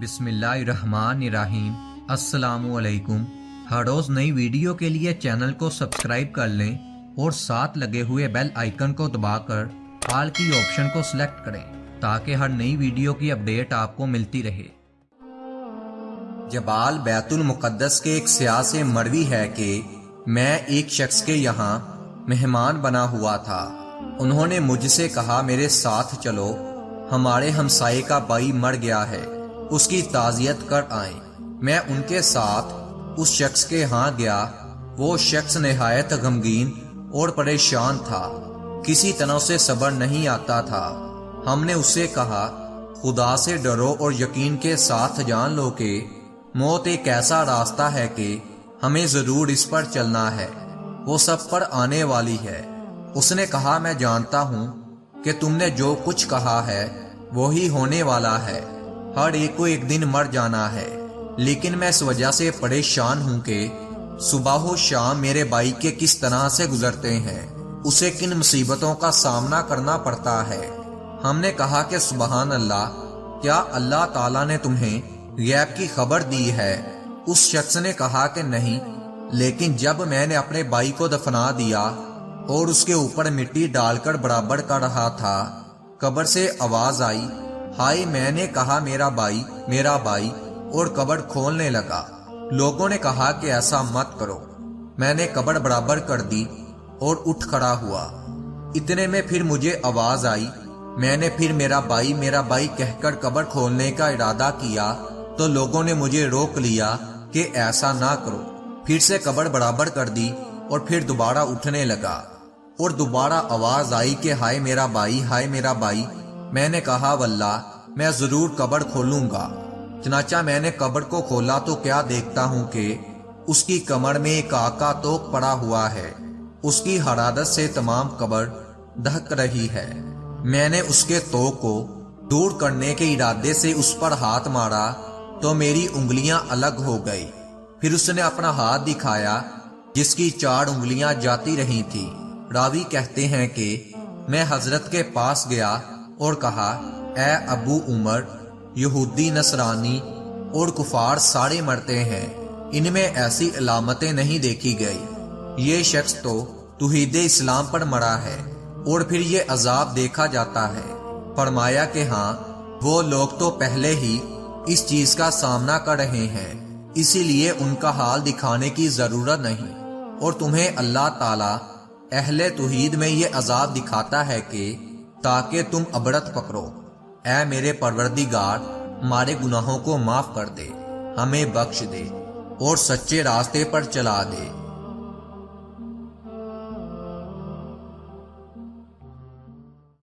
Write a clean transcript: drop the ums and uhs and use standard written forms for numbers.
बिस्मिल्लाहिर्रहमानिर्रहीम। अस्सलामुअलैकुम। हर रोज़ नई वीडियो के लिए चैनल को सब्सक्राइब कर लें और साथ लगे हुए बेल आइकन को दबाकर ऑल की ऑप्शन को सिलेक्ट करें ताकि हर नई वीडियो की अपडेट आपको मिलती रहे। जबाल बैतुल मुक़द्दस के एक सियाह से मरवी है कि मैं एक शख्स के यहाँ मेहमान बना हुआ था। उन्होंने मुझसे कहा, मेरे साथ चलो, हमारे हमसाये का भाई मर गया है, उसकी ताज़ियत कर आएं। मैं उनके साथ उस शख्स के यहाँ गया। वो शख्स निहायत गमगीन और परेशान था, किसी तरह से सब्र नहीं आता था। हमने उससे कहा, खुदा से डरो और यकीन के साथ जान लो कि मौत एक ऐसा रास्ता है कि हमें जरूर इस पर चलना है, वो सब पर आने वाली है। उसने कहा, मैं जानता हूँ कि तुमने जो कुछ कहा है वही होने वाला है। हर एक को एक दिन मर जाना है, लेकिन मैं इस वजह से परेशान हूँ कि सुबह व शाम मेरे भाई के किस तरह से गुजरते हैं, उसे किन मुसीबतों का सामना करना पड़ता है। हमने कहा कि सुबहान अल्लाह, क्या अल्लाह ताला ने तुम्हें गैब की खबर दी है? उस शख्स ने कहा कि नहीं, लेकिन जब मैंने अपने भाई को दफना दिया और उसके ऊपर मिट्टी डालकर बराबर कर रहा था, कब्र से आवाज आई, हाय। मैंने कहा, मेरा भाई, और कब्र खोलने लगा। लोगों ने कहा कि ऐसा मत करो। मैंने कब्र बराबर कर दी और उठ खड़ा हुआ। इतने में फिर मुझे आवाज आई। मैंने फिर मेरा भाई कहकर कब्र खोलने का इरादा किया तो लोगों ने मुझे रोक लिया कि ऐसा ना करो। फिर से कब्र बराबर कर दी और फिर दोबारा उठने लगा और दोबारा आवाज आई कि हाय मेरा भाई। मैंने कहा, वल्लाह मैं जरूर कब्र खोलूंगा। चनाचा मैंने कब्र को खोला तो क्या देखता हूँ कि उसकी कमर में एक आका तोक पड़ा हुआ है। उसकी हरारत से तमाम कब्र दहक रही है। मैंने उसके तोक को दूर करने के इरादे से उस पर हाथ मारा तो मेरी उंगलियां अलग हो गई। फिर उसने अपना हाथ दिखाया जिसकी 4 उंगलियां जाती रही थी। रावी कहते हैं कि मैं हजरत के पास गया और कहा, ए अबू उमर, यहूदी नसरानी और कुफार सारे मरते हैं, इनमें ऐसी अलामतें नहीं देखी गई। ये शख्स तो तौहीद इस्लाम पर मरा है और फिर ये अजाब देखा जाता है। फरमाया कि हाँ, वो लोग तो पहले ही इस चीज का सामना कर रहे हैं, इसीलिए उनका हाल दिखाने की जरूरत नहीं। और तुम्हें अल्लाह ताला अहले तौहीद में ये अजाब दिखाता है कि ताकि तुम अबरत पकड़ो। ऐ मेरे परवरदिगार, हमारे गुनाहों को माफ कर दे, हमें बख्श दे और सच्चे रास्ते पर चला दे।